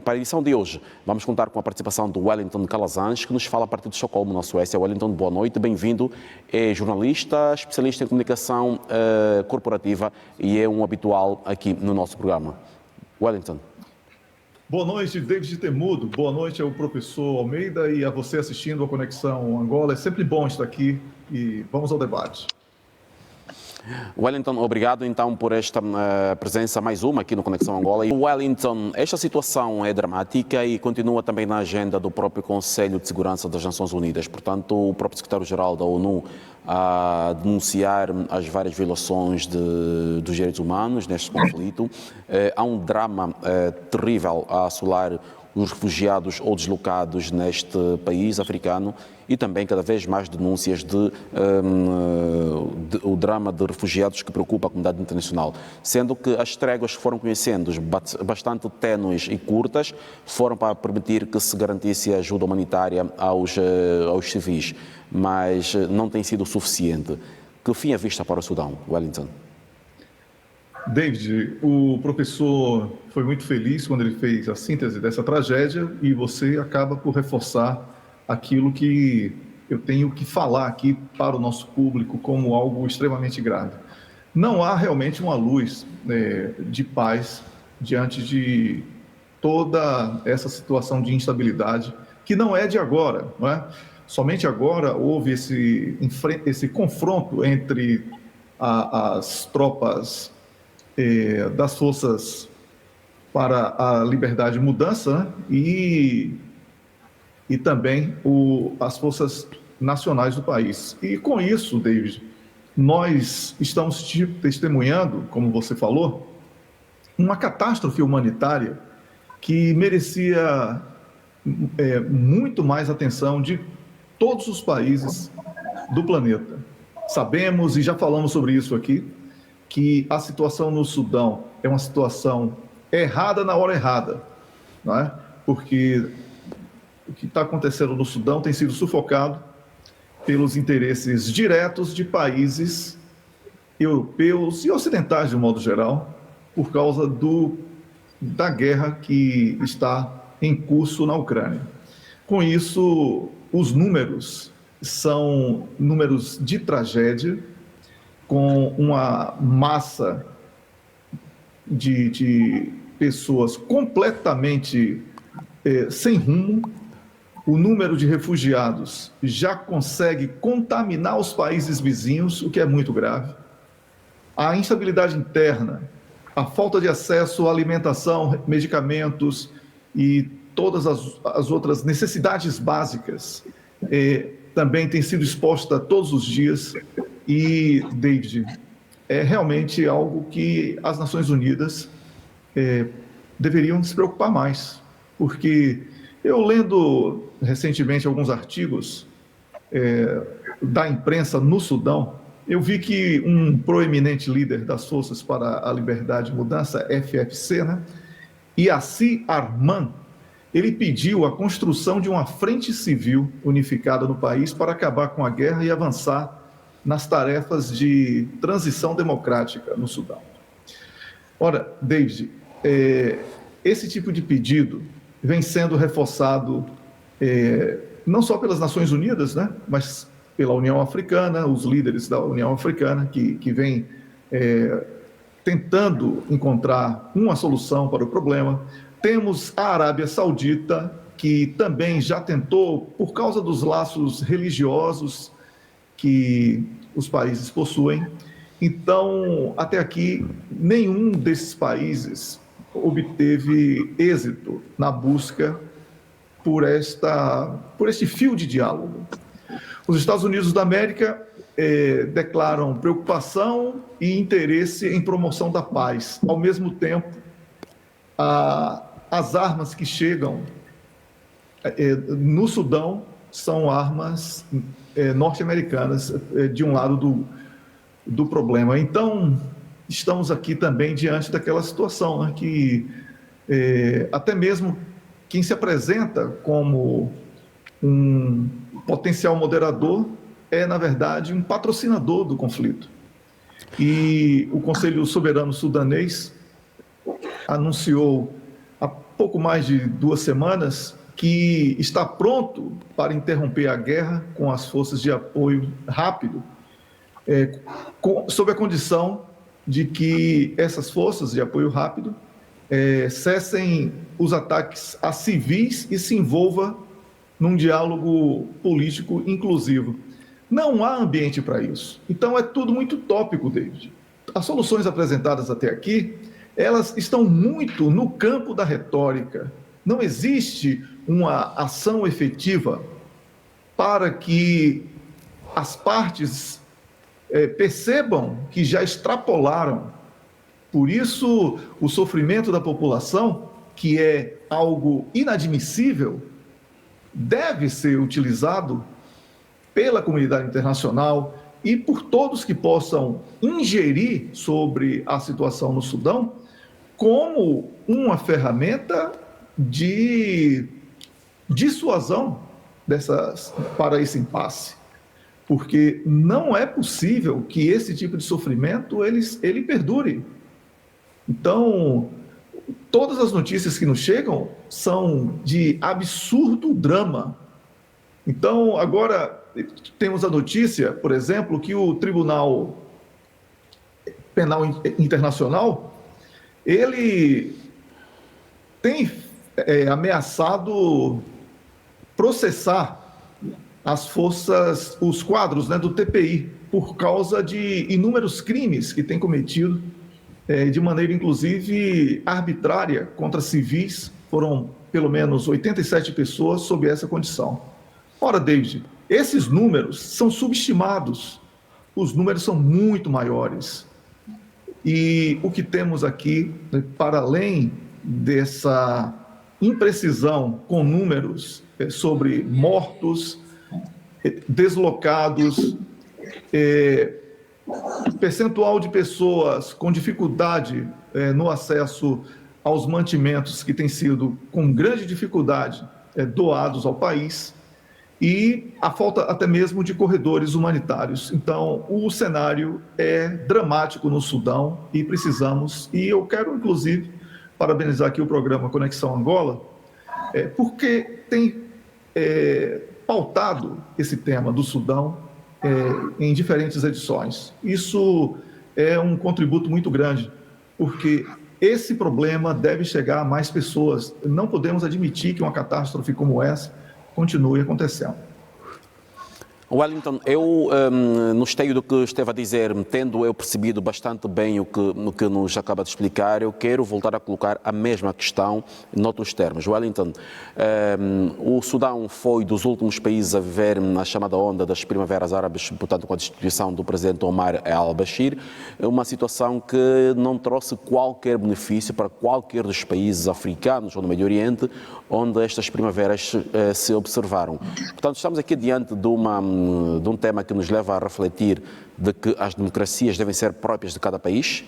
para a edição de hoje, vamos contar com a participação do Wellington Calazans, que nos fala a partir de Estocolmo, na Suécia. Wellington, boa noite, bem-vindo. É jornalista, especialista em comunicação corporativa e é um habitual aqui no nosso programa. Wellington. Boa noite, David Temudo. Boa noite ao professor Almeida e a você assistindo a Conexão Angola. É sempre bom estar aqui e vamos ao debate. Wellington, obrigado então por esta presença, mais uma aqui no Conexão Angola. Wellington, esta situação é dramática e continua também na agenda do próprio Conselho de Segurança das Nações Unidas. Portanto, o próprio secretário-geral da ONU a denunciar as várias violações dos direitos humanos neste conflito. Há um drama terrível a assolar os refugiados ou deslocados neste país africano e também cada vez mais denúncias o drama de refugiados que preocupa a comunidade internacional, sendo que as tréguas que foram conhecendo, bastante ténues e curtas, foram para permitir que se garantisse ajuda humanitária aos civis, mas não tem sido suficiente. Que fim é vista para o Sudão, Wellington? David, o professor foi muito feliz quando ele fez a síntese dessa tragédia e você acaba por reforçar aquilo que eu tenho que falar aqui para o nosso público como algo extremamente grave. Não há realmente uma luz de paz diante de toda essa situação de instabilidade, que não é de agora, não é? Somente agora houve esse confronto entre as tropas das forças para a liberdade e mudança, né? E também as forças nacionais do país. E com isso, David, nós estamos testemunhando, como você falou, uma catástrofe humanitária que merecia muito mais atenção de todos os países do planeta. Sabemos, e já falamos sobre isso aqui, que a situação no Sudão é uma situação errada na hora errada, não é? Porque o que está acontecendo no Sudão tem sido sufocado pelos interesses diretos de países europeus e ocidentais, de um modo geral, por causa da guerra que está em curso na Ucrânia. Com isso, os números são números de tragédia, com uma massa de pessoas completamente sem rumo. O número de refugiados já consegue contaminar os países vizinhos, o que é muito grave. A instabilidade interna, a falta de acesso à alimentação, medicamentos e todas as outras necessidades básicas também tem sido exposta todos os dias. E, David, é realmente algo que as Nações Unidas deveriam se preocupar mais, porque eu lendo recentemente alguns artigos da imprensa no Sudão, eu vi que um proeminente líder das Forças para a Liberdade e Mudança, FFC, né, Yassi Arman, ele pediu a construção de uma frente civil unificada no país para acabar com a guerra e avançar nas tarefas de transição democrática no Sudão. Ora, David, esse tipo de pedido vem sendo reforçado não só pelas Nações Unidas, né, mas pela União Africana, os líderes da União Africana, que vem tentando encontrar uma solução para o problema. Temos a Arábia Saudita, que também já tentou, por causa dos laços religiosos que os países possuem. Então, até aqui, nenhum desses países obteve êxito na busca por este fio de diálogo. Os Estados Unidos da América declaram preocupação e interesse em promoção da paz. Ao mesmo tempo, as armas que chegam no Sudão são armas norte-americanas de um lado do problema. Então, estamos aqui também diante daquela situação, né, que até mesmo quem se apresenta como um potencial moderador é, na verdade, um patrocinador do conflito. E o Conselho Soberano Sudanês anunciou há pouco mais de 2 semanas, que está pronto para interromper a guerra com as forças de apoio rápido, sob a condição de que essas forças de apoio rápido cessem os ataques a civis e se envolva num diálogo político inclusivo. Não há ambiente para isso. Então é tudo muito utópico, David. As soluções apresentadas até aqui, elas estão muito no campo da retórica. Não existe uma ação efetiva para que as partes percebam que já extrapolaram. Por isso, o sofrimento da população, que é algo inadmissível, deve ser utilizado pela comunidade internacional e por todos que possam ingerir sobre a situação no Sudão como uma ferramenta de dissuasão para esse impasse. Porque não é possível que esse tipo de sofrimento ele perdure. Então, todas as notícias que nos chegam são de absurdo drama. Então, agora temos a notícia, por exemplo, que o Tribunal Penal Internacional, ele tem ameaçado processar as forças, os quadros, né, do TPI, por causa de inúmeros crimes que tem cometido de maneira, inclusive, arbitrária contra civis. Foram, pelo menos, 87 pessoas sob essa condição. Ora, David, esses números são subestimados. Os números são muito maiores. E o que temos aqui, para além dessa imprecisão com números sobre mortos, deslocados, percentual de pessoas com dificuldade no acesso aos mantimentos que têm sido, com grande dificuldade, doados ao país, e a falta até mesmo de corredores humanitários. Então, o cenário é dramático no Sudão e precisamos, e eu quero, inclusive, parabenizar aqui o programa Conexão Angola, porque tem pautado esse tema do Sudão em diferentes edições. Isso é um contributo muito grande, porque esse problema deve chegar a mais pessoas. Não podemos admitir que uma catástrofe como essa continue acontecendo. Wellington, eu, no esteio do que esteve a dizer, tendo eu percebido bastante bem o que nos acaba de explicar, eu quero voltar a colocar a mesma questão noutros termos. Wellington, o Sudão foi dos últimos países a viver na chamada onda das primaveras árabes, portanto, com a destituição do presidente Omar al-Bashir, uma situação que não trouxe qualquer benefício para qualquer dos países africanos ou do Médio Oriente onde estas primaveras se observaram. Portanto, estamos aqui diante de um tema que nos leva a refletir de que as democracias devem ser próprias de cada país?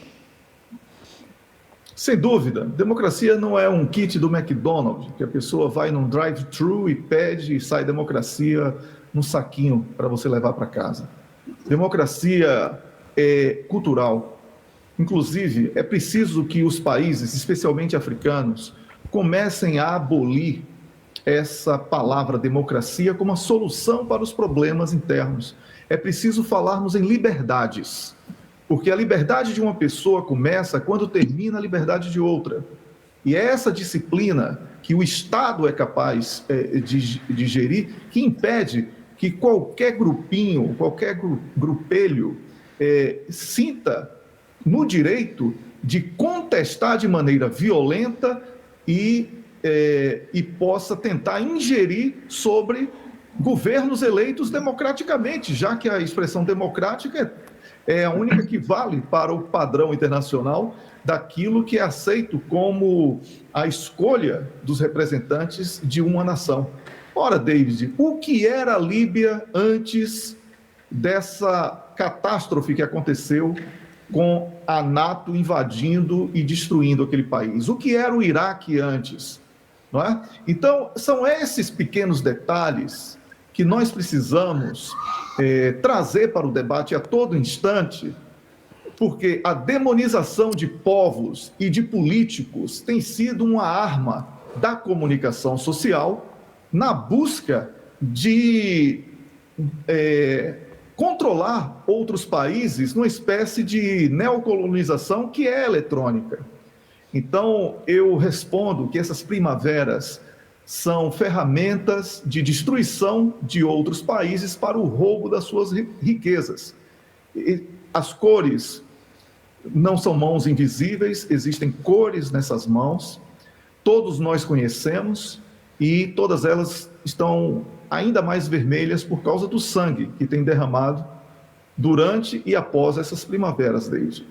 Sem dúvida. Democracia não é um kit do McDonald's, que a pessoa vai num drive-thru e pede e sai democracia num saquinho para você levar para casa. Democracia é cultural. Inclusive, é preciso que os países, especialmente africanos, comecem a abolir essa palavra democracia como a solução para os problemas internos. É preciso falarmos em liberdades, porque a liberdade de uma pessoa começa quando termina a liberdade de outra. E é essa disciplina que o Estado é capaz de gerir, que impede que qualquer grupinho, qualquer grupelho sinta no direito de contestar de maneira violenta e possa tentar ingerir sobre governos eleitos democraticamente, já que a expressão democrática é a única que vale para o padrão internacional daquilo que é aceito como a escolha dos representantes de uma nação. Ora, David, o que era a Líbia antes dessa catástrofe que aconteceu com a NATO invadindo e destruindo aquele país? O que era o Iraque antes? Não é? Então, são esses pequenos detalhes que nós precisamos trazer para o debate a todo instante, porque a demonização de povos e de políticos tem sido uma arma da comunicação social na busca de controlar outros países numa espécie de neocolonização que é eletrônica. Então, eu respondo que essas primaveras são ferramentas de destruição de outros países para o roubo das suas riquezas. E as cores não são mãos invisíveis, existem cores nessas mãos, todos nós conhecemos e todas elas estão ainda mais vermelhas por causa do sangue que tem derramado durante e após essas primaveras, David.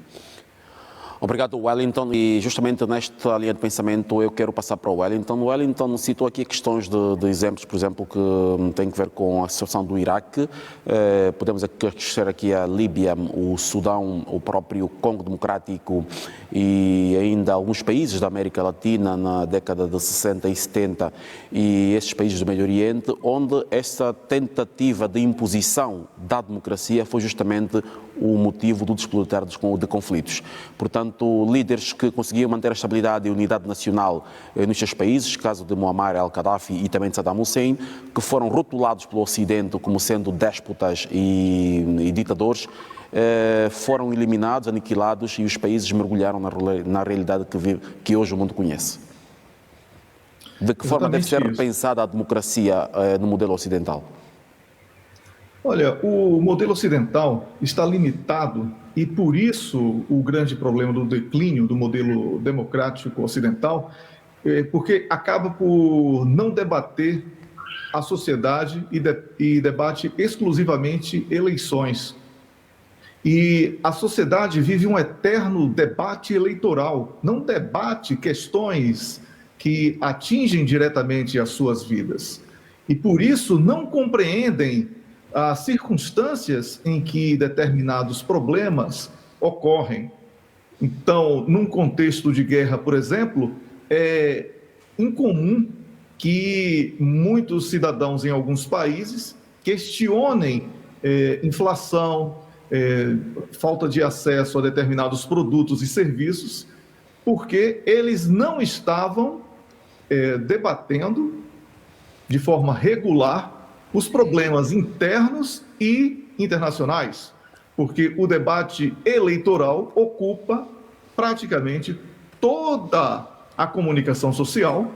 Obrigado, Wellington. E justamente nesta linha de pensamento eu quero passar para o Wellington. O Wellington citou aqui questões de exemplos, por exemplo, que têm a ver com a situação do Iraque. Podemos acrescer aqui a Líbia, o Sudão, o próprio Congo Democrático e ainda alguns países da América Latina na década de 60 e 70 e esses países do Médio Oriente, onde essa tentativa de imposição da democracia foi justamente o motivo do desplotar de conflitos. Portanto, líderes que conseguiam manter a estabilidade e unidade nacional nos seus países, caso de Muammar al-Gaddafi e também de Saddam Hussein, que foram rotulados pelo Ocidente como sendo déspotas e ditadores, foram eliminados, aniquilados e os países mergulharam na realidade que hoje o mundo conhece. De que forma deve ser repensada a democracia no modelo ocidental? Olha, o modelo ocidental está limitado e por isso o grande problema do declínio do modelo democrático ocidental, porque acaba por não debater a sociedade e debate exclusivamente eleições. E a sociedade vive um eterno debate eleitoral, não debate questões que atingem diretamente as suas vidas. E por isso não compreendem as circunstâncias em que determinados problemas ocorrem. Então, num contexto de guerra, por exemplo, é incomum que muitos cidadãos em alguns países questionem inflação, falta de acesso a determinados produtos e serviços, porque eles não estavam debatendo de forma regular os problemas internos e internacionais, porque o debate eleitoral ocupa praticamente toda a comunicação social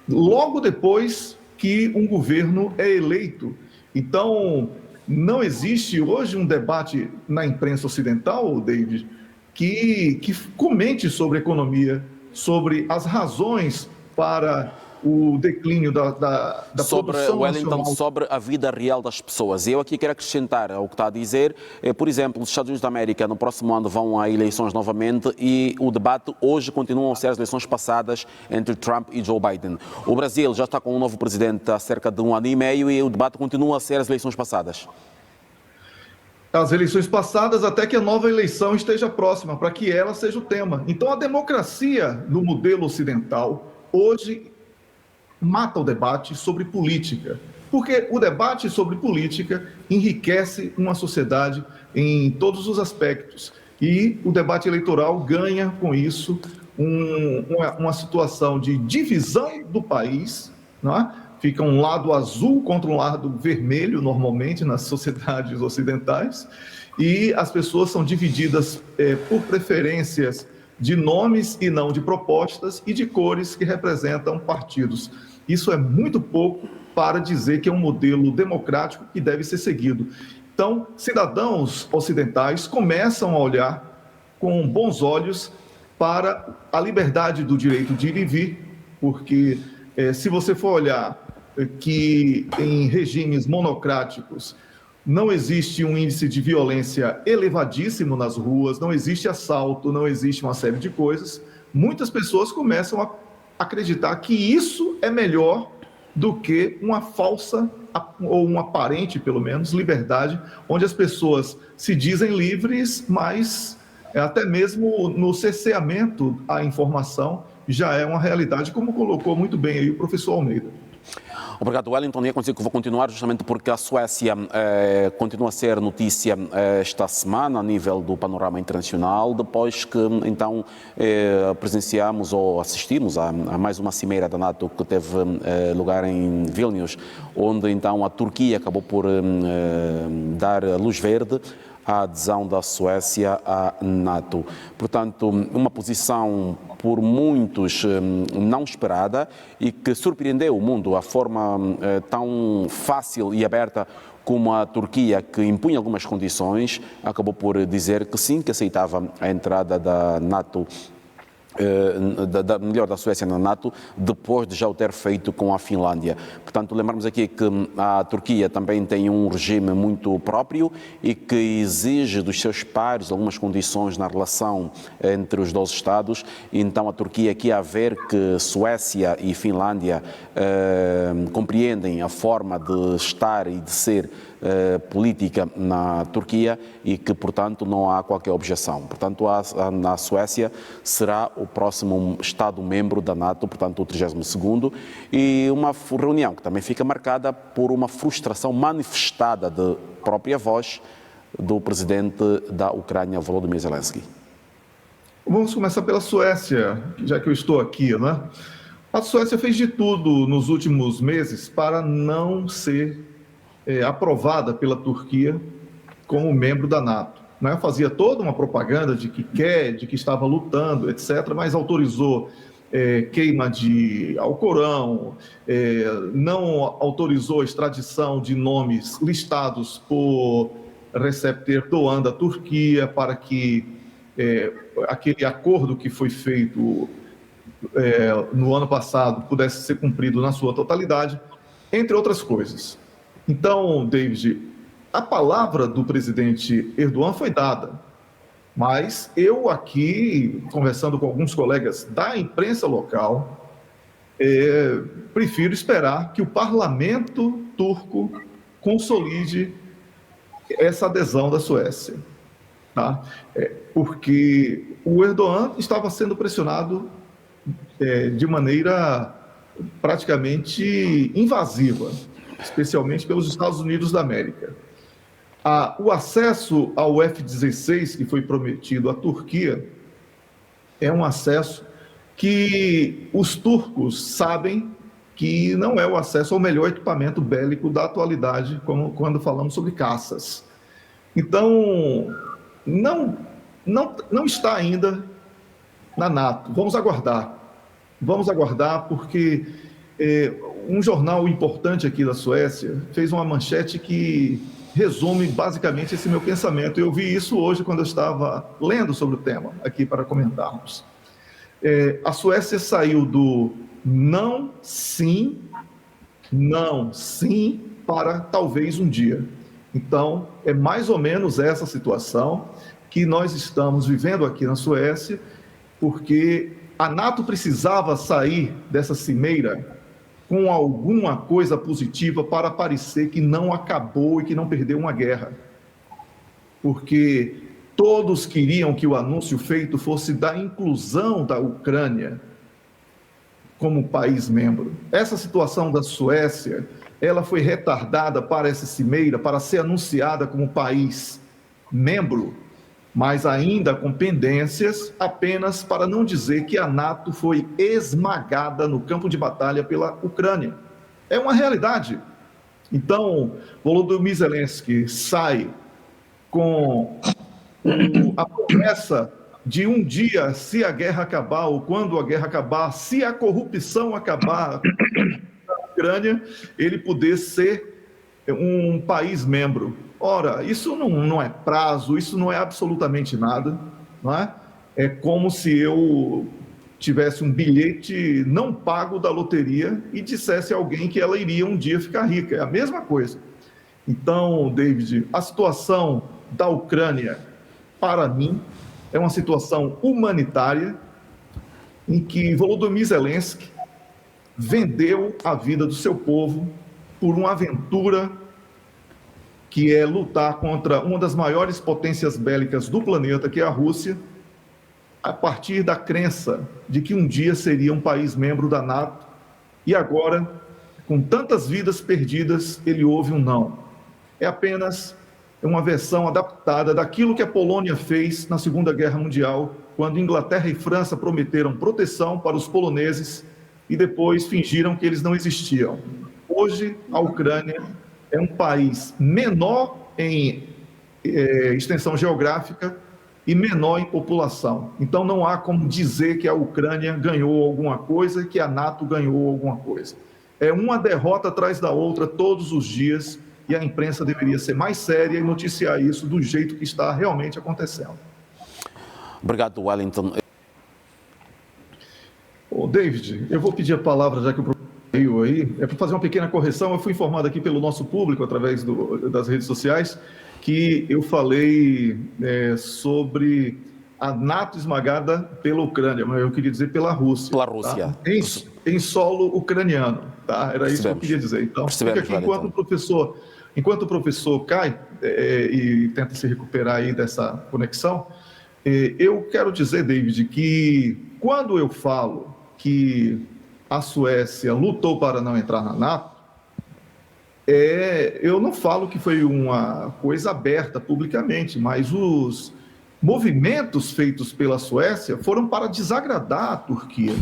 logo depois que um governo é eleito. Então, não existe hoje um debate na imprensa ocidental, David, que comente sobre economia, sobre as razões para o declínio da sobre, produção Wellington, nacional. sobre a vida real das pessoas. Eu aqui quero acrescentar ao que está a dizer. Por exemplo, os Estados Unidos da América no próximo ano vão a eleições novamente e o debate hoje continuam a ser as eleições passadas entre Trump e Joe Biden. O Brasil já está com um novo presidente há cerca de um ano e meio e o debate continua a ser as eleições passadas. As eleições passadas até que a nova eleição esteja próxima, para que ela seja o tema. Então, a democracia no modelo ocidental hoje mata o debate sobre política, porque o debate sobre política enriquece uma sociedade em todos os aspectos e o debate eleitoral ganha com isso uma situação de divisão do país, não é? Fica um lado azul contra um lado vermelho, normalmente, nas sociedades ocidentais, e as pessoas são divididas por preferências de nomes e não de propostas e de cores que representam partidos. Isso é muito pouco para dizer que é um modelo democrático que deve ser seguido. Então, cidadãos ocidentais começam a olhar com bons olhos para a liberdade do direito de ir e vir, porque se você for olhar que em regimes monocráticos não existe um índice de violência elevadíssimo nas ruas, não existe assalto, não existe uma série de coisas, muitas pessoas começam a acreditar que isso é melhor do que uma falsa, ou uma aparente, pelo menos, liberdade, onde as pessoas se dizem livres, mas até mesmo no cerceamento à informação já é uma realidade, como colocou muito bem aí o professor Almeida. Obrigado, Wellington. E é consigo que vou continuar justamente porque a Suécia continua a ser notícia esta semana a nível do panorama internacional, depois que então presenciamos ou assistimos a mais uma cimeira da NATO que teve lugar em Vilnius, onde então a Turquia acabou por dar luz verde à adesão da Suécia à NATO. Portanto, uma posição por muitos não esperada e que surpreendeu o mundo, a forma tão fácil e aberta como a Turquia, que impunha algumas condições, acabou por dizer que sim, que aceitava a entrada da NATO, melhor da Suécia na NATO, depois de já o ter feito com a Finlândia. Portanto, lembramos aqui que a Turquia também tem um regime muito próprio e que exige dos seus pares algumas condições na relação entre os dois Estados. Então, a Turquia aqui a ver que Suécia e Finlândia compreendem a forma de estar e de ser política na Turquia e que, portanto, não há qualquer objeção. Portanto, a Suécia será o próximo Estado-membro da NATO, portanto, o 32º, e uma reunião que também fica marcada por uma frustração manifestada de própria voz do presidente da Ucrânia, Volodymyr Zelensky. Vamos começar pela Suécia, já que eu estou aqui, né? A Suécia fez de tudo nos últimos meses para não ser aprovada pela Turquia como membro da NATO. Né? Fazia toda uma propaganda de que quer, de que estava lutando, etc., mas autorizou queima de Alcorão, não autorizou a extradição de nomes listados por Recep Tayyip Erdogan da Turquia para que aquele acordo que foi feito no ano passado pudesse ser cumprido na sua totalidade, entre outras coisas. Então, David, a palavra do presidente Erdogan foi dada, mas eu aqui, conversando com alguns colegas da imprensa local, prefiro esperar que o parlamento turco consolide essa adesão da Suécia, tá? Porque o Erdogan estava sendo pressionado de maneira praticamente invasiva, especialmente pelos Estados Unidos da América. O acesso ao F-16, que foi prometido à Turquia, é um acesso que os turcos sabem que não é o acesso ao melhor equipamento bélico da atualidade, como quando falamos sobre caças. Então, não está ainda na NATO. Vamos aguardar porque um jornal importante aqui da Suécia fez uma manchete que resume basicamente esse meu pensamento. Eu vi isso hoje quando eu estava lendo sobre o tema aqui para comentarmos. A Suécia saiu do não, sim para talvez um dia. Então, é mais ou menos essa situação que nós estamos vivendo aqui na Suécia, porque a NATO precisava sair dessa cimeira com alguma coisa positiva para parecer que não acabou e que não perdeu uma guerra. Porque todos queriam que o anúncio feito fosse da inclusão da Ucrânia como país membro. Essa situação da Suécia, ela foi retardada para essa cimeira, para ser anunciada como país membro, mas ainda com pendências, apenas para não dizer que a NATO foi esmagada no campo de batalha pela Ucrânia. É uma realidade. Então, Volodymyr Zelensky sai com a promessa de um dia, se a guerra acabar, ou quando a guerra acabar, se a corrupção acabar na Ucrânia, ele poder ser um país membro. Ora, isso não é prazo, isso não é absolutamente nada, não é? É como se eu tivesse um bilhete não pago da loteria e dissesse a alguém que ela iria um dia ficar rica. É a mesma coisa. Então, David, a situação da Ucrânia, para mim, é uma situação humanitária em que Volodymyr Zelensky vendeu a vida do seu povo por uma aventura que é lutar contra uma das maiores potências bélicas do planeta, que é a Rússia, a partir da crença de que um dia seria um país membro da NATO, e agora com tantas vidas perdidas, ele ouve um não. É apenas uma versão adaptada daquilo que a Polônia fez na Segunda Guerra Mundial, quando Inglaterra e França prometeram proteção para os poloneses e depois fingiram que eles não existiam. Hoje, a Ucrânia é um país menor em extensão geográfica e menor em população. Então, não há como dizer que a Ucrânia ganhou alguma coisa e que a NATO ganhou alguma coisa. É uma derrota atrás da outra todos os dias e a imprensa deveria ser mais séria e noticiar isso do jeito que está realmente acontecendo. Obrigado, Wellington. David, eu vou pedir a palavra, já que o professor saiu aí, para fazer uma pequena correção. Eu fui informado aqui pelo nosso público, através das redes sociais, que eu falei sobre a NATO esmagada pela Ucrânia, mas eu queria dizer pela Rússia. Pela Rússia. Tá? Em solo ucraniano, tá? Era isso que eu queria dizer. Então, fica aqui enquanto o professor cai e tenta se recuperar aí dessa conexão, eu quero dizer, David, que quando eu falo que a Suécia lutou para não entrar na NATO, eu não falo que foi uma coisa aberta publicamente, mas os movimentos feitos pela Suécia foram para desagradar a Turquia,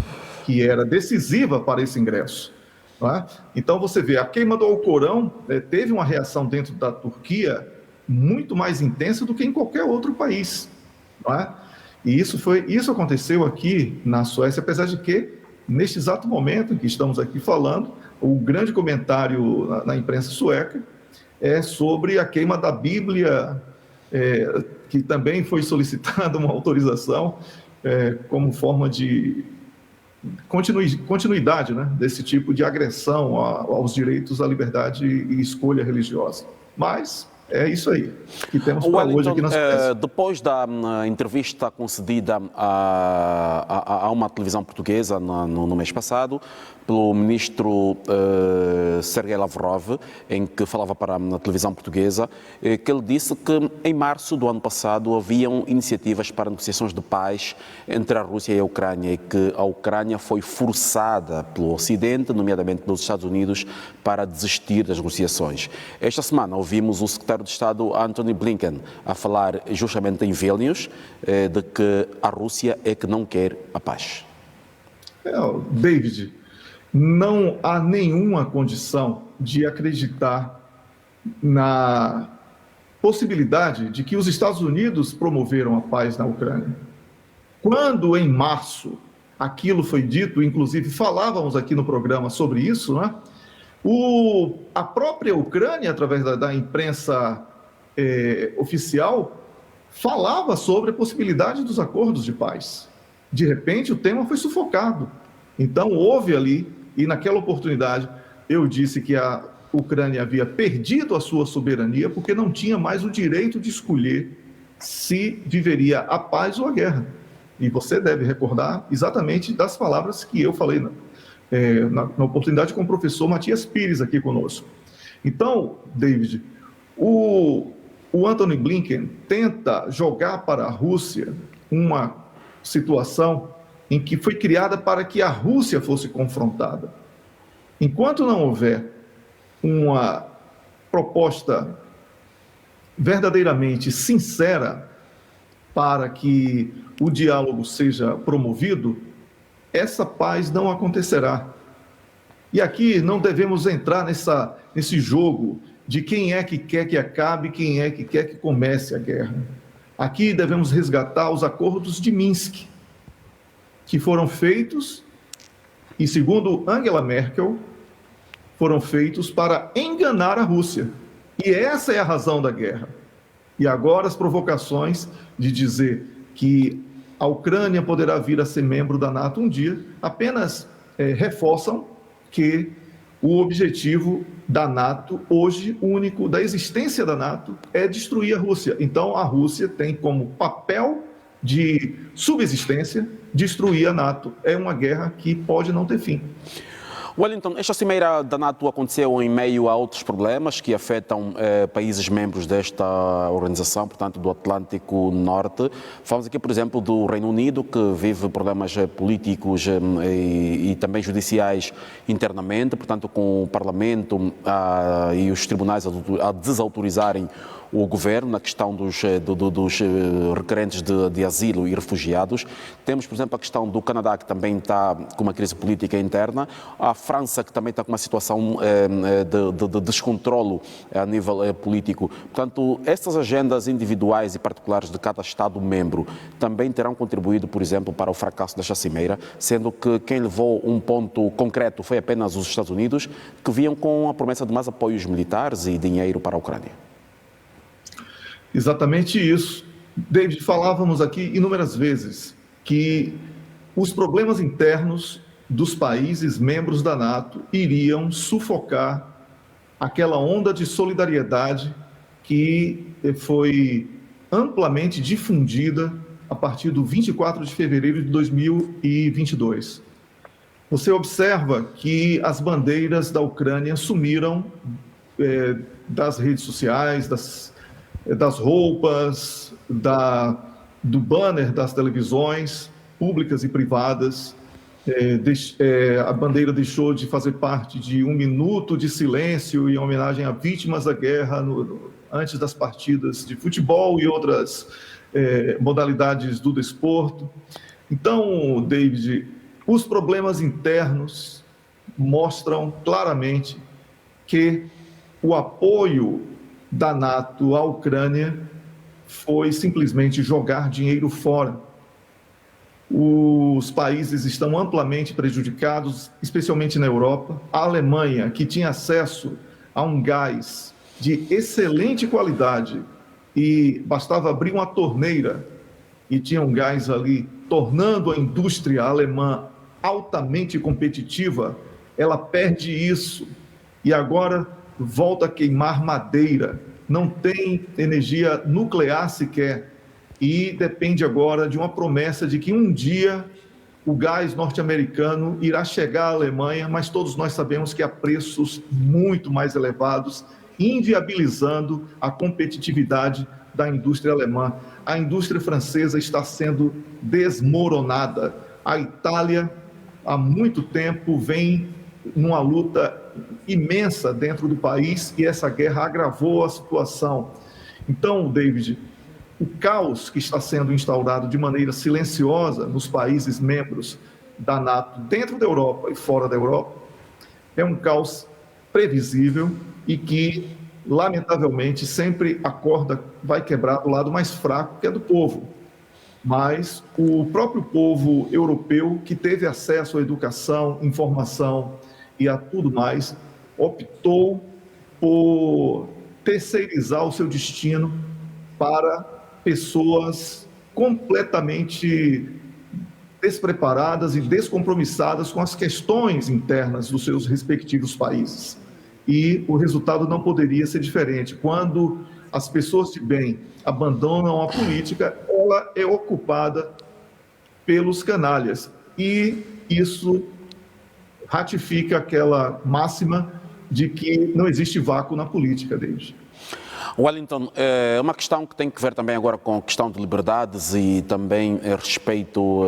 que era decisiva para esse ingresso. Não é? Então você vê, a queima do Alcorão teve uma reação dentro da Turquia muito mais intensa do que em qualquer outro país. Não é? E isso aconteceu aqui na Suécia, apesar de que, neste exato momento em que estamos aqui falando, o grande comentário na imprensa sueca é sobre a queima da Bíblia, que também foi solicitada uma autorização como forma de continuidade, né, desse tipo de agressão aos direitos à liberdade e escolha religiosa. Mas é isso aí que temos para hoje aqui na Suécia. Depois da entrevista concedida a uma televisão portuguesa no mês passado, pelo ministro Sergei Lavrov, em que falava para a televisão portuguesa, que ele disse que em março do ano passado haviam iniciativas para negociações de paz entre a Rússia e a Ucrânia e que a Ucrânia foi forçada pelo Ocidente, nomeadamente pelos Estados Unidos, para desistir das negociações. Esta semana ouvimos o secretário de Estado Antony Blinken a falar justamente em Vilnius de que a Rússia é que não quer a paz. David, não há nenhuma condição de acreditar na possibilidade de que os Estados Unidos promoveram a paz na Ucrânia. Quando, em março, aquilo foi dito, inclusive falávamos aqui no programa sobre isso, né? A própria Ucrânia, através da imprensa oficial, falava sobre a possibilidade dos acordos de paz. De repente, o tema foi sufocado. Então, houve ali, e naquela oportunidade, eu disse que a Ucrânia havia perdido a sua soberania porque não tinha mais o direito de escolher se viveria a paz ou a guerra. E você deve recordar exatamente das palavras que eu falei na oportunidade com o professor Matias Pires aqui conosco. Então, David, o Antony Blinken tenta jogar para a Rússia uma situação em que foi criada para que a Rússia fosse confrontada. Enquanto não houver uma proposta verdadeiramente sincera para que o diálogo seja promovido, essa paz não acontecerá. E aqui não devemos entrar nesse jogo de quem é que quer que acabe, quem é que quer que comece a guerra. Aqui devemos resgatar os acordos de Minsk, que foram feitos, e segundo Angela Merkel, foram feitos para enganar a Rússia. E essa é a razão da guerra. E agora as provocações de dizer que a Ucrânia poderá vir a ser membro da NATO um dia, apenas reforçam que o objetivo da NATO, hoje, único, da existência da NATO, é destruir a Rússia. Então, a Rússia tem como papel de subsistência destruir a NATO. É uma guerra que pode não ter fim. Wellington, esta cimeira da NATO aconteceu em meio a outros problemas que afetam países membros desta organização, portanto, do Atlântico Norte. Falamos aqui, por exemplo, do Reino Unido, que vive problemas políticos e também judiciais internamente, portanto, com o Parlamento e os tribunais a desautorizarem o governo na questão dos requerentes de asilo e refugiados. Temos, por exemplo, a questão do Canadá, que também está com uma crise política interna, a França, que também está com uma situação de descontrolo a nível político. Portanto, estas agendas individuais e particulares de cada Estado-membro também terão contribuído, por exemplo, para o fracasso desta cimeira, sendo que quem levou um ponto concreto foi apenas os Estados Unidos, que vinham com a promessa de mais apoios militares e dinheiro para a Ucrânia. Exatamente isso. David, falávamos aqui inúmeras vezes que os problemas internos dos países membros da NATO iriam sufocar aquela onda de solidariedade que foi amplamente difundida a partir do 24 de fevereiro de 2022. Você observa que as bandeiras da Ucrânia sumiram das redes sociais, das roupas, do banner das televisões públicas e privadas. A bandeira deixou de fazer parte de um minuto de silêncio em homenagem a vítimas da guerra antes das partidas de futebol e outras modalidades do desporto. Então, David, os problemas internos mostram claramente que o apoio da NATO à Ucrânia foi simplesmente jogar dinheiro fora. Os países estão amplamente prejudicados, especialmente na Europa. A Alemanha, que tinha acesso a um gás de excelente qualidade e bastava abrir uma torneira e tinha um gás ali, tornando a indústria alemã altamente competitiva, ela perde isso e agora volta a queimar madeira, não tem energia nuclear sequer e depende agora de uma promessa de que um dia o gás norte-americano irá chegar à Alemanha, mas todos nós sabemos que a preços muito mais elevados, inviabilizando a competitividade da indústria alemã. A indústria francesa está sendo desmoronada. A Itália, há muito tempo, vem numa luta imensa dentro do país e essa guerra agravou a situação. Então, David, o caos que está sendo instaurado de maneira silenciosa nos países membros da NATO, dentro da Europa e fora da Europa, é um caos previsível e que, lamentavelmente, sempre a corda vai quebrar do lado mais fraco, que é do povo. Mas o próprio povo europeu, que teve acesso à educação, informação e a tudo mais, optou por terceirizar o seu destino para pessoas completamente despreparadas e descompromissadas com as questões internas dos seus respectivos países. E o resultado não poderia ser diferente. Quando as pessoas de bem abandonam a política, ela é ocupada pelos canalhas. E isso ratifica aquela máxima de que não existe vácuo na política, David. Wellington, é uma questão que tem que ver também agora com a questão de liberdades e também respeito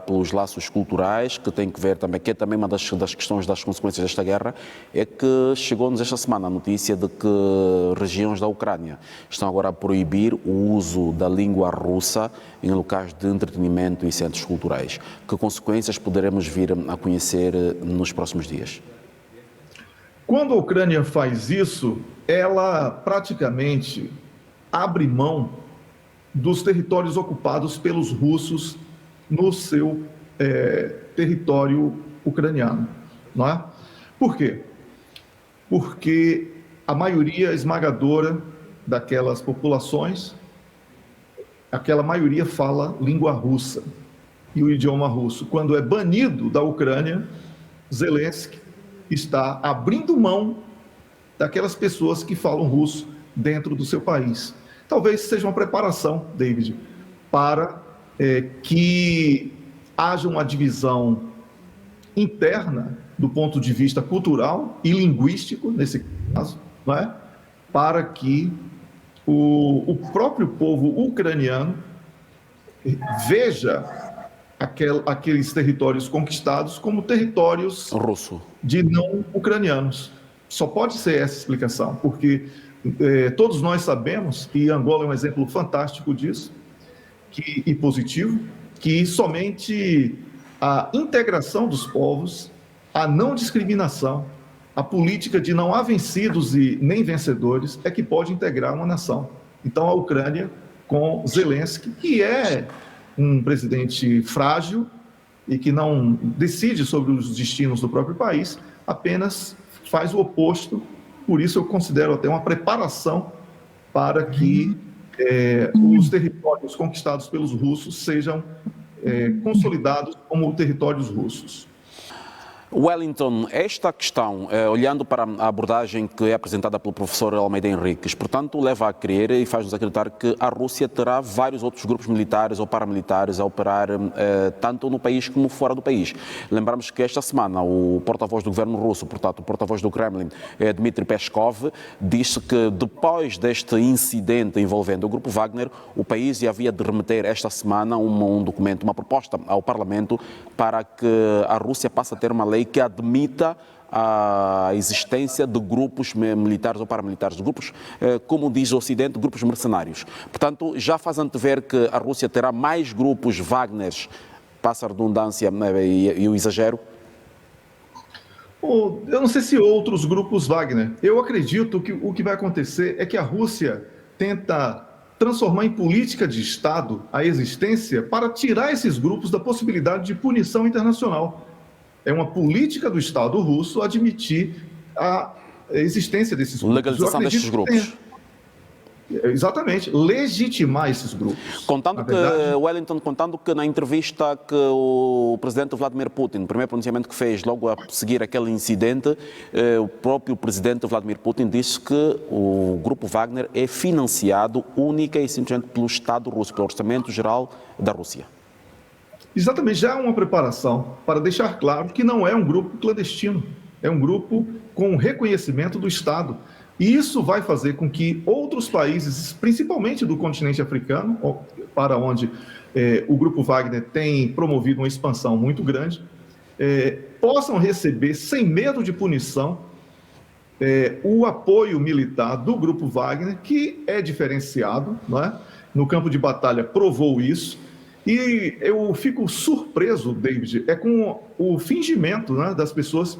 pelos laços culturais, que tem que ver também, que é também uma das questões das consequências desta guerra, é que chegou-nos esta semana a notícia de que regiões da Ucrânia estão agora a proibir o uso da língua russa em locais de entretenimento e centros culturais. Que consequências poderemos vir a conhecer nos próximos dias? Quando a Ucrânia faz isso, ela praticamente abre mão dos territórios ocupados pelos russos no seu território ucraniano, não é? Por quê? Porque a maioria esmagadora daquelas populações, aquela maioria fala língua russa e o idioma russo. Quando é banido da Ucrânia, Zelensky está abrindo mão daquelas pessoas que falam russo dentro do seu país. Talvez seja uma preparação, David, para que haja uma divisão interna do ponto de vista cultural e linguístico, nesse caso, não é? Para que o próprio povo ucraniano veja aqueles territórios conquistados como territórios Russo. de não ucranianos. Só pode ser essa explicação, porque todos nós sabemos, e Angola é um exemplo fantástico disso, e positivo, que somente a integração dos povos, a não discriminação, a política de não há vencidos e nem vencedores é que pode integrar uma nação. Então, a Ucrânia, com Zelensky, que é um presidente frágil e que não decide sobre os destinos do próprio país, apenas faz o oposto. Por isso, eu considero até uma preparação para que os territórios conquistados pelos russos sejam consolidados como territórios russos. Wellington, esta questão, olhando para a abordagem que é apresentada pelo professor Almeida Henriques, portanto, leva a crer e faz-nos acreditar que a Rússia terá vários outros grupos militares ou paramilitares a operar tanto no país como fora do país. Lembramos que esta semana o porta-voz do governo russo, portanto, o porta-voz do Kremlin, Dmitry Peskov, disse que depois deste incidente envolvendo o grupo Wagner, o país havia de remeter esta semana um documento, uma proposta ao Parlamento para que a Rússia passe a ter uma lei que admita a existência de grupos militares ou paramilitares, de grupos, como diz o Ocidente, grupos mercenários. Portanto, já faz antever que a Rússia terá mais grupos Wagners, passa a redundância e o exagero? Eu não sei se outros grupos Wagner. Eu acredito que o que vai acontecer é que a Rússia tenta transformar em política de Estado a existência para tirar esses grupos da possibilidade de punição internacional. É uma política do Estado russo admitir a existência desses grupos. Legalização desses grupos. Exatamente, legitimar esses grupos. Contando que, Wellington, contando que na entrevista que o presidente Vladimir Putin, no primeiro pronunciamento que fez logo a seguir aquele incidente, o próprio presidente Vladimir Putin disse que o grupo Wagner é financiado única e simplesmente pelo Estado russo, pelo Orçamento Geral da Rússia. Exatamente, já há uma preparação para deixar claro que não é um grupo clandestino, é um grupo com reconhecimento do Estado. E isso vai fazer com que outros países, principalmente do continente africano, para onde o grupo Wagner tem promovido uma expansão muito grande, possam receber, sem medo de punição, o apoio militar do grupo Wagner, que é diferenciado, não é? No campo de batalha provou isso. E eu fico surpreso, David, com o fingimento, né, das pessoas,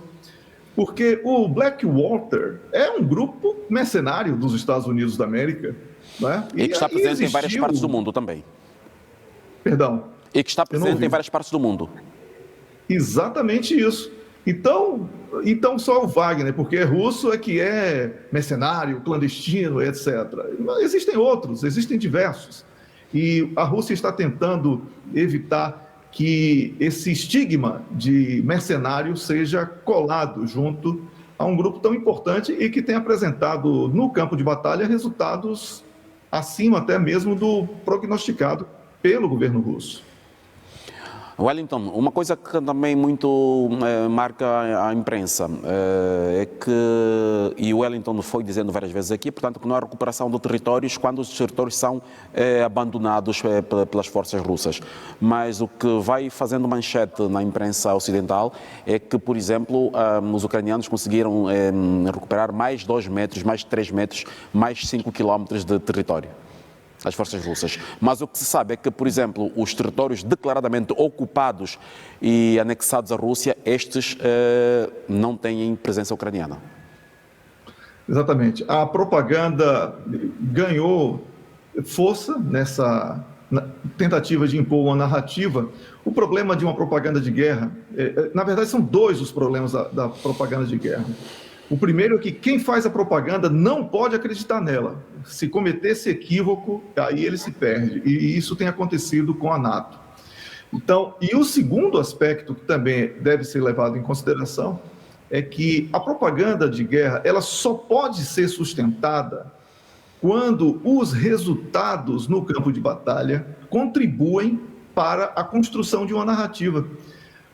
porque o Blackwater é um grupo mercenário dos Estados Unidos da América. Né? E que está presente em várias partes do mundo também. Perdão? E que está presente em várias partes do mundo. Exatamente isso. Então só o Wagner, porque é russo, é que é mercenário, clandestino, etc. Existem outros, existem diversos. E a Rússia está tentando evitar que esse estigma de mercenário seja colado junto a um grupo tão importante e que tem apresentado no campo de batalha resultados acima até mesmo do prognosticado pelo governo russo. Wellington, uma coisa que também muito marca a imprensa é que, e o Wellington foi dizendo várias vezes aqui, portanto, que não há recuperação de territórios quando os territórios são abandonados pelas forças russas. Mas o que vai fazendo manchete na imprensa ocidental é que, por exemplo, os ucranianos conseguiram recuperar mais 2 metros, mais 3 metros, mais 5 quilómetros de território. As forças russas. Mas o que se sabe é que, por exemplo, os territórios declaradamente ocupados e anexados à Rússia, estes não têm presença ucraniana. Exatamente. A propaganda ganhou força nessa tentativa de impor uma narrativa. O problema de uma propaganda de guerra, na verdade, são dois os problemas da propaganda de guerra. O primeiro é que quem faz a propaganda não pode acreditar nela. Se cometer esse equívoco, aí ele se perde. E isso tem acontecido com a NATO. Então, e o segundo aspecto que também deve ser levado em consideração é que a propaganda de guerra, ela só pode ser sustentada quando os resultados no campo de batalha contribuem para a construção de uma narrativa.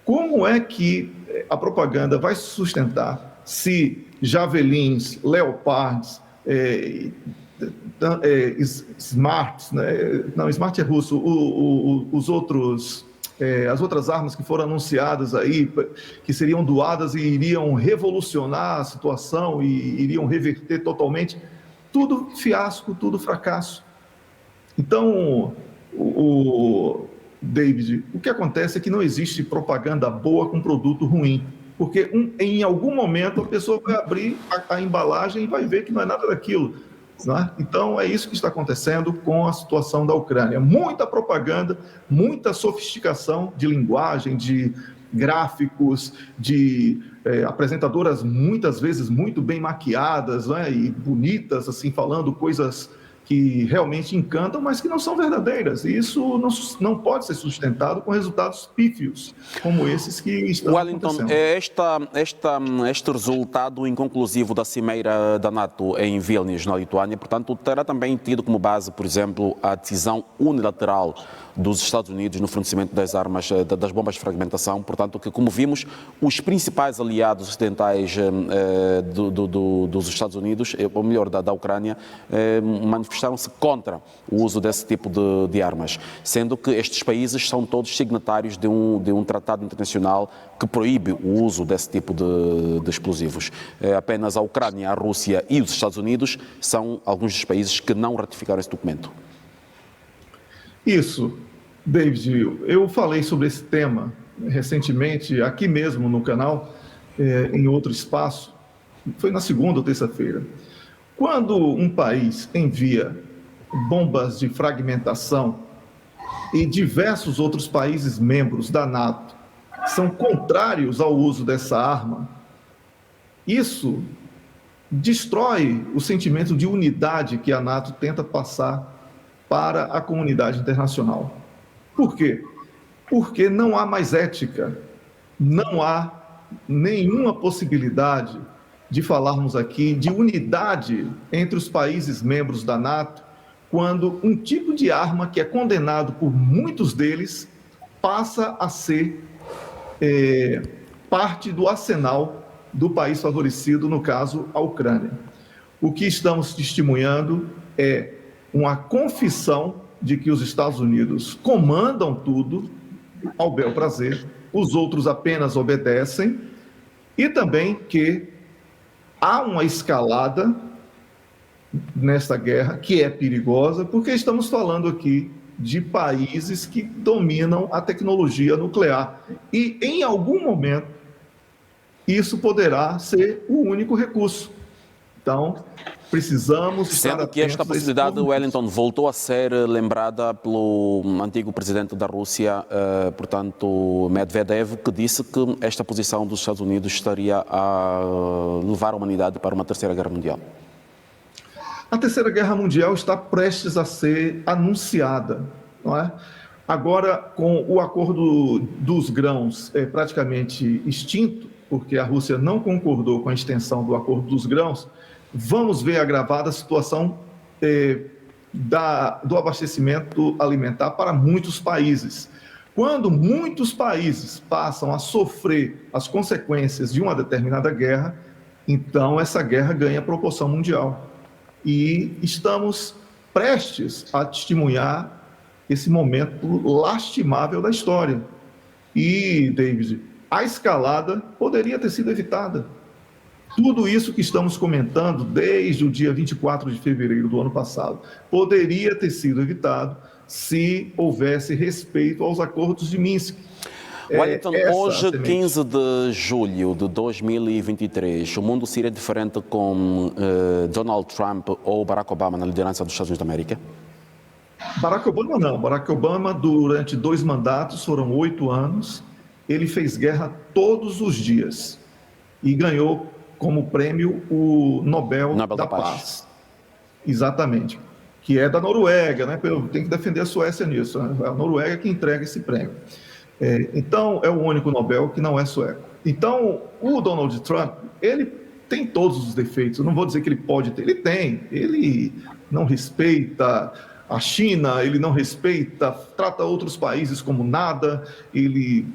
Como é que a propaganda vai se sustentar se Javelins, Leopards, Smart, né? Não, Smart é russo, os outros, as outras armas que foram anunciadas aí, que seriam doadas e iriam revolucionar a situação e iriam reverter totalmente, tudo fiasco, tudo fracasso. Então, David, o que acontece é que não existe propaganda boa com produto ruim, porque em algum momento a pessoa vai abrir a embalagem e vai ver que não é nada daquilo. Né? Então, é isso que está acontecendo com a situação da Ucrânia. Muita propaganda, muita sofisticação de linguagem, de gráficos, de apresentadoras muitas vezes muito bem maquiadas, né? E bonitas, assim, falando coisas que realmente encantam, mas que não são verdadeiras. E isso não pode ser sustentado com resultados pífios, como esses que estão acontecendo. Este resultado inconclusivo da cimeira da NATO em Vilnius, na Lituânia, portanto, terá também tido como base, por exemplo, a decisão unilateral dos Estados Unidos no fornecimento das armas, das bombas de fragmentação, portanto, que, como vimos, os principais aliados ocidentais dos Estados Unidos, ou melhor, da Ucrânia, manifestaram-se contra o uso desse tipo de armas, sendo que estes países são todos signatários de um tratado internacional que proíbe o uso desse tipo de explosivos. Apenas a Ucrânia, a Rússia e os Estados Unidos são alguns dos países que não ratificaram esse documento. Isso, David, eu falei sobre esse tema recentemente, aqui mesmo no canal, em outro espaço, foi na segunda ou terça-feira. Quando um país envia bombas de fragmentação e diversos outros países membros da NATO são contrários ao uso dessa arma, isso destrói o sentimento de unidade que a NATO tenta passar para a comunidade internacional. Por quê? Porque não há mais ética, não há nenhuma possibilidade de falarmos aqui de unidade entre os países membros da NATO, quando um tipo de arma que é condenado por muitos deles passa a ser parte do arsenal do país favorecido, no caso, a Ucrânia. O que estamos testemunhando é uma confissão de que os Estados Unidos comandam tudo ao bel prazer, os outros apenas obedecem, e também que há uma escalada nesta guerra que é perigosa, porque estamos falando aqui de países que dominam a tecnologia nuclear. E, em algum momento, isso poderá ser o único recurso. Então, precisamos estar atentos. Sendo que esta possibilidade, Wellington, voltou a ser lembrada pelo antigo presidente da Rússia, portanto, Medvedev, que disse que esta posição dos Estados Unidos estaria a levar a humanidade para uma terceira guerra mundial. A terceira guerra mundial está prestes a ser anunciada, não é? Agora, com o acordo dos grãos praticamente extinto, porque a Rússia não concordou com a extensão do acordo dos grãos, vamos ver agravada a situação do abastecimento alimentar para muitos países. Quando muitos países passam a sofrer as consequências de uma determinada guerra, então essa guerra ganha proporção mundial. E estamos prestes a testemunhar esse momento lastimável da história. E, David, a escalada poderia ter sido evitada. Tudo isso que estamos comentando desde o dia 24 de fevereiro do ano passado poderia ter sido evitado se houvesse respeito aos acordos de Minsk. Wellington, hoje, 15 de julho de 2023, o mundo seria diferente com Donald Trump ou Barack Obama na liderança dos Estados Unidos da América? Barack Obama não. Barack Obama, durante 2 mandatos, foram 8 anos, ele fez guerra todos os dias e ganhou como prêmio o Nobel da Paz. Exatamente. Que é da Noruega, né? Tem que defender a Suécia nisso, né? É a Noruega que entrega esse prêmio. Então, é o único Nobel que não é sueco. Então, o Donald Trump, ele tem todos os defeitos. Eu não vou dizer que ele pode ter. Ele tem. Ele não respeita a China, ele não respeita, trata outros países como nada, ele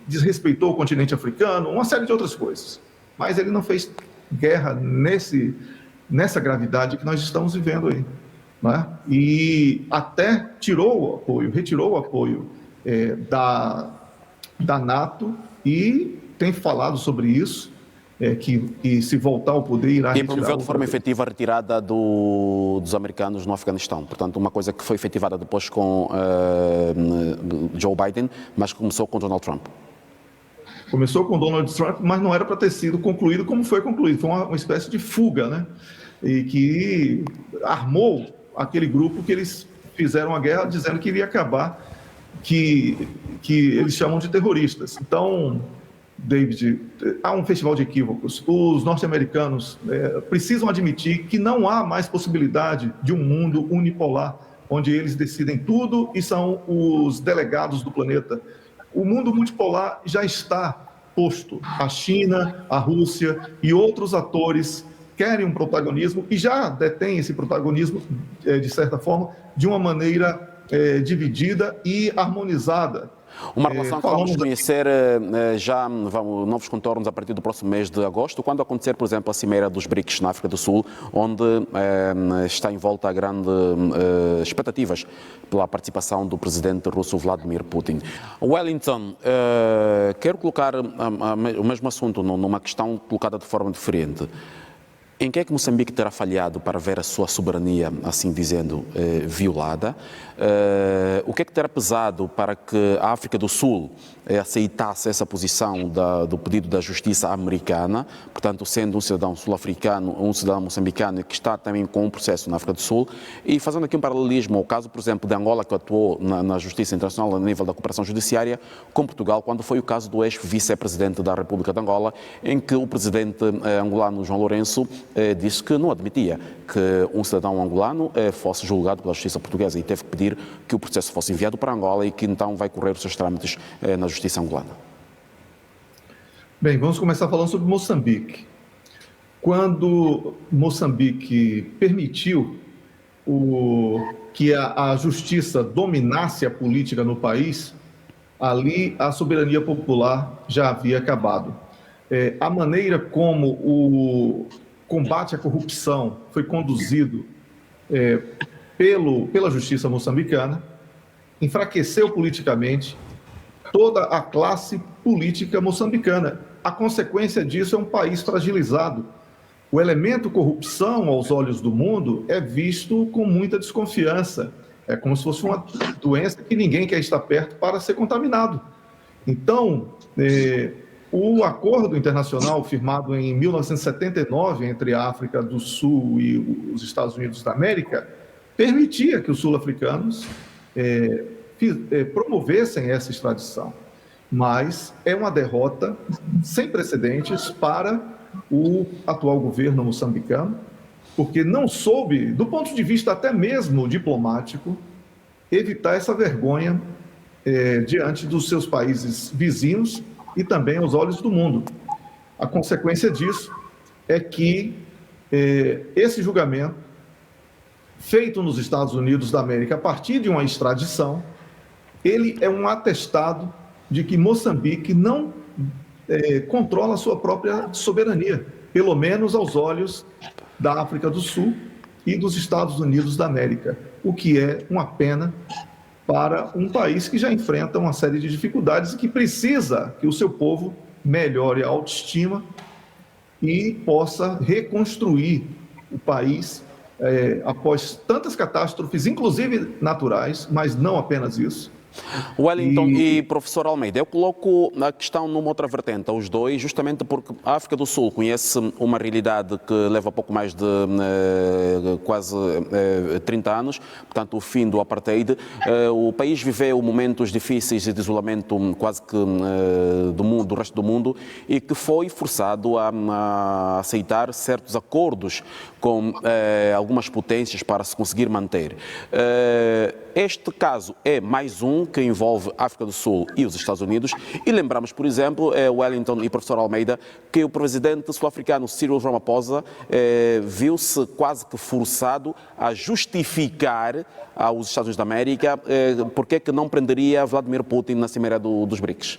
desrespeitou o continente africano, uma série de outras coisas. Mas ele não fez guerra nessa gravidade que nós estamos vivendo aí. Né? E até retirou o apoio da NATO e tem falado sobre isso, que se voltar ao poder irá e promoveu de forma efetiva a retirada dos americanos no Afeganistão. Portanto, uma coisa que foi efetivada depois com Joe Biden, mas começou com Donald Trump. Começou com Donald Trump, mas não era para ter sido concluído como foi concluído. Foi uma espécie de fuga, né? E que armou aquele grupo que eles fizeram a guerra dizendo que iria acabar, que eles chamam de terroristas. Então, David, há um festival de equívocos. Os norte-americanos precisam admitir que não há mais possibilidade de um mundo unipolar, onde eles decidem tudo e são os delegados do planeta. O mundo multipolar já está posto. A China, a Rússia e outros atores querem um protagonismo e já detêm esse protagonismo, de certa forma, de uma maneira dividida e harmonizada. Uma relação que vamos conhecer já novos contornos a partir do próximo mês de agosto, quando acontecer, por exemplo, a Cimeira dos BRICS na África do Sul, onde está em volta a grandes expectativas pela participação do presidente russo Vladimir Putin. Wellington, quero colocar o mesmo assunto numa questão colocada de forma diferente. Em que é que Moçambique terá falhado para ver a sua soberania, assim dizendo, violada? O que é que terá pesado para que a África do Sul aceitasse essa posição do pedido da justiça americana, portanto, sendo um cidadão sul-africano, um cidadão moçambicano que está também com um processo na África do Sul, e fazendo aqui um paralelismo ao caso, por exemplo, de Angola, que atuou na Justiça Internacional a nível da cooperação judiciária, com Portugal, quando foi o caso do ex-vice-presidente da República de Angola, em que o presidente angolano João Lourenço disse que não admitia que um cidadão angolano fosse julgado pela justiça portuguesa e teve que pedir que o processo fosse enviado para Angola e que então vai correr os seus trâmites na justiça angolana. Bem, vamos começar falando sobre Moçambique. Quando Moçambique permitiu que a justiça dominasse a política no país, ali a soberania popular já havia acabado. A maneira como o combate à corrupção foi conduzido pela justiça moçambicana enfraqueceu politicamente toda a classe política moçambicana. A consequência disso é um país fragilizado. O elemento corrupção, aos olhos do mundo, é visto com muita desconfiança. É como se fosse uma doença que ninguém quer estar perto para ser contaminado. Então, o acordo internacional firmado em 1979 entre a África do Sul e os Estados Unidos da América permitia que os sul-africanos promovessem essa extradição. Mas é uma derrota sem precedentes para o atual governo moçambicano, porque não soube, do ponto de vista até mesmo diplomático, evitar essa vergonha diante dos seus países vizinhos e também aos olhos do mundo. A consequência disso é que esse julgamento, feito nos Estados Unidos da América a partir de uma extradição, ele é um atestado de que Moçambique não controla a sua própria soberania, pelo menos aos olhos da África do Sul e dos Estados Unidos da América, o que é uma pena para um país que já enfrenta uma série de dificuldades e que precisa que o seu povo melhore a autoestima e possa reconstruir o país após tantas catástrofes, inclusive naturais, mas não apenas isso. Wellington e professor Almeida, eu coloco a questão numa outra vertente, aos dois, justamente porque a África do Sul conhece uma realidade que leva pouco mais de quase 30 anos, portanto o fim do apartheid. O país viveu momentos difíceis de isolamento quase que do resto do mundo e que foi forçado a aceitar certos acordos com algumas potências para se conseguir manter. este caso é mais um que envolve a África do Sul e os Estados Unidos. E lembramos, por exemplo, Wellington e professor Almeida, que o presidente sul-africano Cyril Ramaphosa viu-se quase que forçado a justificar aos Estados Unidos da América porque é que não prenderia Vladimir Putin na cimeira dos BRICS.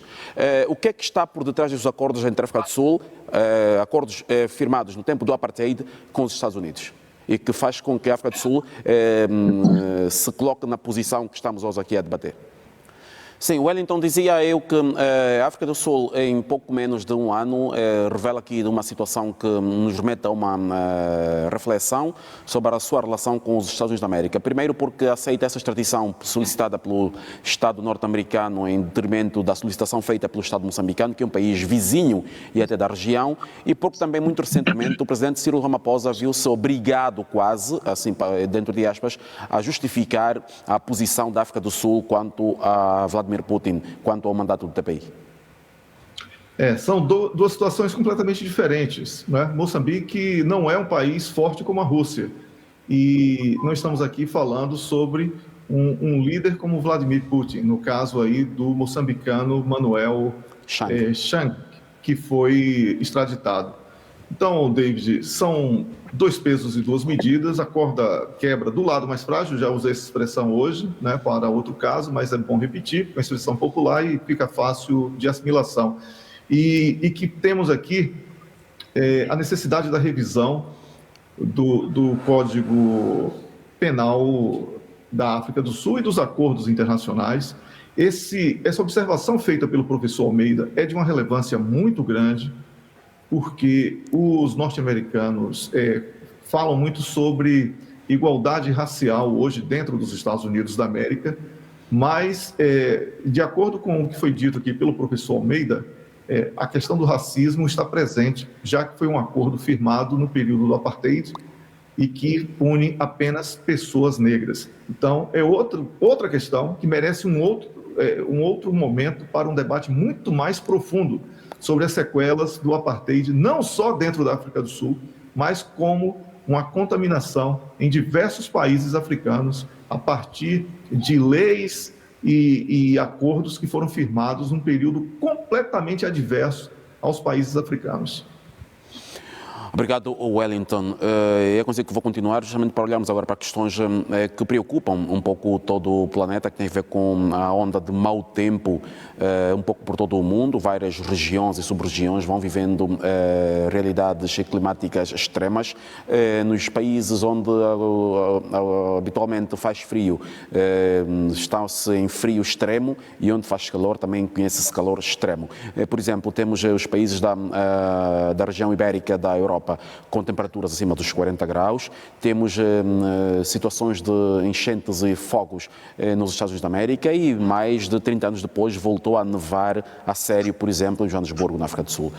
O que é que está por detrás dos acordos entre a África do Sul, acordos firmados no tempo do apartheid com os Estados Unidos? E que faz com que a África do Sul se coloque na posição que estamos hoje aqui a debater. Sim, Wellington, dizia eu que a África do Sul, em pouco menos de um ano, revela aqui uma situação que nos remete a uma reflexão sobre a sua relação com os Estados Unidos da América. Primeiro porque aceita essa extradição solicitada pelo Estado norte-americano em detrimento da solicitação feita pelo Estado moçambicano, que é um país vizinho e até da região, e porque também, muito recentemente, o presidente Cyril Ramaphosa viu-se obrigado quase, assim, dentro de aspas, a justificar a posição da África do Sul quanto a Vladimir Putin, quanto ao mandato do TPI? São duas situações completamente diferentes, né? Moçambique não é um país forte como a Rússia. E nós estamos aqui falando sobre um líder como Vladimir Putin, no caso aí do moçambicano Manuel Chang, que foi extraditado. Então, David, são dois pesos e duas medidas, a corda quebra do lado mais frágil, já usei essa expressão hoje, né, para outro caso, mas é bom repetir, é uma expressão popular e fica fácil de assimilação. E que temos aqui a necessidade da revisão do Código Penal da África do Sul e dos acordos internacionais. Essa observação feita pelo professor Almeida é de uma relevância muito grande, porque os norte-americanos falam muito sobre igualdade racial hoje dentro dos Estados Unidos da América, mas, de acordo com o que foi dito aqui pelo professor Almeida, a questão do racismo está presente, já que foi um acordo firmado no período do apartheid e que pune apenas pessoas negras. Então, é outra questão que merece um outro momento para um debate muito mais profundo sobre as sequelas do apartheid, não só dentro da África do Sul, mas como uma contaminação em diversos países africanos a partir de leis e acordos que foram firmados num período completamente adverso aos países africanos. Obrigado, Wellington. É consigo que vou continuar, justamente para olharmos agora para questões que preocupam um pouco todo o planeta, que tem a ver com a onda de mau tempo, um pouco por todo o mundo. Várias regiões e sub-regiões vão vivendo realidades climáticas extremas. Nos países onde habitualmente faz frio, está-se em frio extremo, e onde faz calor também conhece-se calor extremo. Por exemplo, temos os países da região ibérica da Europa, com temperaturas acima dos 40 graus. Temos situações de enchentes e fogos nos Estados Unidos da América, e mais de 30 anos depois voltou a nevar a sério, por exemplo, em Joanesburgo, na África do Sul.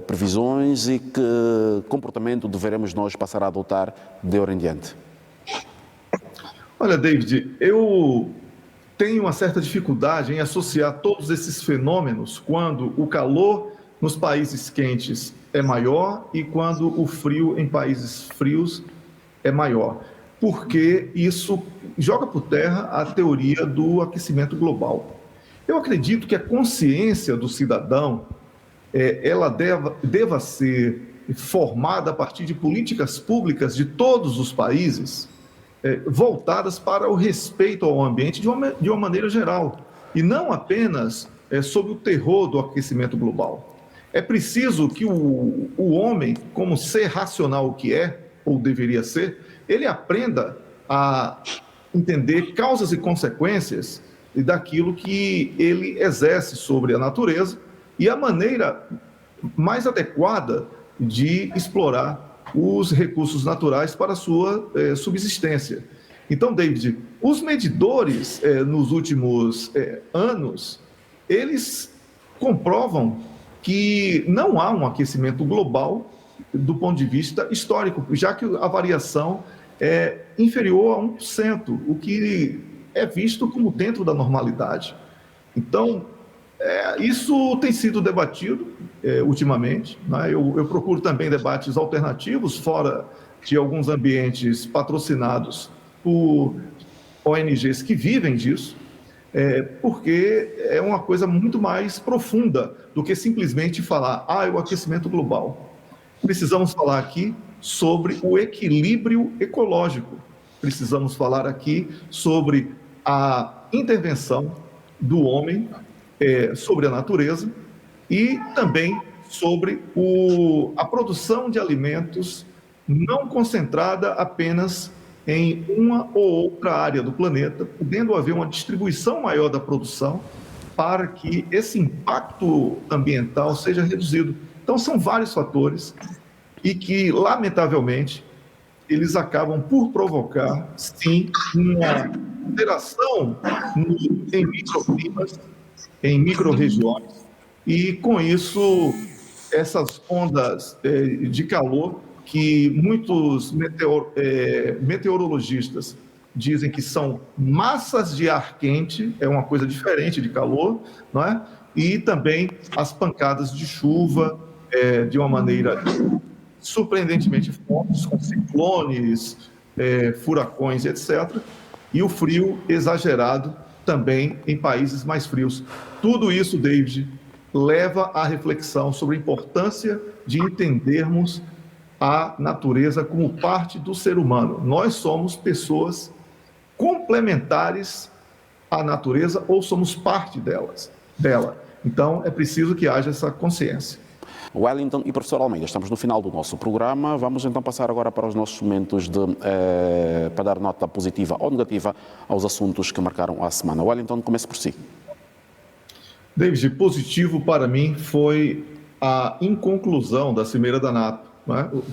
Previsões e que comportamento deveremos nós passar a adotar de agora em diante? Olha, David, eu tenho uma certa dificuldade em associar todos esses fenômenos quando o calor nos países quentes é maior e quando o frio em países frios é maior, porque isso joga por terra a teoria do aquecimento global. Eu acredito que a consciência do cidadão ela deva ser formada a partir de políticas públicas de todos os países voltadas para o respeito ao ambiente de uma maneira geral, e não apenas sob o terror do aquecimento global. É preciso que o homem, como ser racional que é, ou deveria ser, ele aprenda a entender causas e consequências daquilo que ele exerce sobre a natureza e a maneira mais adequada de explorar os recursos naturais para a sua subsistência. Então, David, os medidores nos últimos anos, eles comprovam que não há um aquecimento global do ponto de vista histórico, já que a variação é inferior a 1%, o que é visto como dentro da normalidade. Então, isso tem sido debatido ultimamente, né? Eu procuro também debates alternativos fora de alguns ambientes patrocinados por ONGs que vivem disso, porque é uma coisa muito mais profunda do que simplesmente falar, é o aquecimento global. Precisamos falar aqui sobre o equilíbrio ecológico. Precisamos falar aqui sobre a intervenção do homem sobre a natureza e também sobre a produção de alimentos não concentrada apenas em uma ou outra área do planeta, podendo haver uma distribuição maior da produção para que esse impacto ambiental seja reduzido. Então, são vários fatores e que, lamentavelmente, eles acabam por provocar, sim, uma alteração em microclimas, em microrregiões, e, com isso, essas ondas de calor que muitos meteorologistas dizem que são massas de ar quente, é uma coisa diferente de calor, não é? E também as pancadas de chuva, de uma maneira surpreendentemente fortes, com ciclones, furacões, etc. E o frio exagerado também em países mais frios. Tudo isso, David, leva à reflexão sobre a importância de entendermos a natureza como parte do ser humano. Nós somos pessoas complementares à natureza ou somos parte dela. Então, é preciso que haja essa consciência. Wellington e professor Almeida, estamos no final do nosso programa. Vamos então passar agora para os nossos momentos para dar nota positiva ou negativa aos assuntos que marcaram a semana. Wellington, comece por si. David, positivo para mim foi a inconclusão da Cimeira da NATO.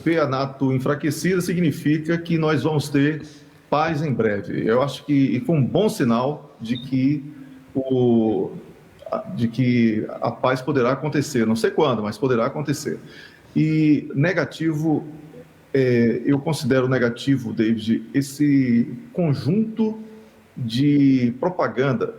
Ver a NATO enfraquecida significa que nós vamos ter paz em breve. Eu acho que foi um bom sinal de que a paz poderá acontecer. Não sei quando, mas poderá acontecer. E negativo, eu considero negativo, David, esse conjunto de propaganda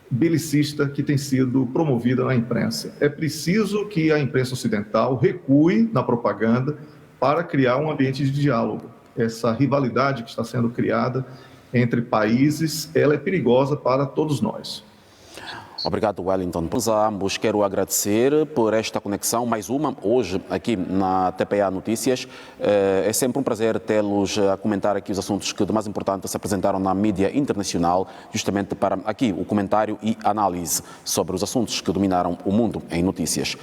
belicista que tem sido promovida na imprensa. É preciso que a imprensa ocidental recue na propaganda para criar um ambiente de diálogo. Essa rivalidade que está sendo criada entre países, ela é perigosa para todos nós. Obrigado, Wellington. A ambos quero agradecer por esta conexão, mais uma, hoje aqui na TPA Notícias. É sempre um prazer tê-los a comentar aqui os assuntos que de mais importante se apresentaram na mídia internacional, justamente para aqui o comentário e análise sobre os assuntos que dominaram o mundo em notícias.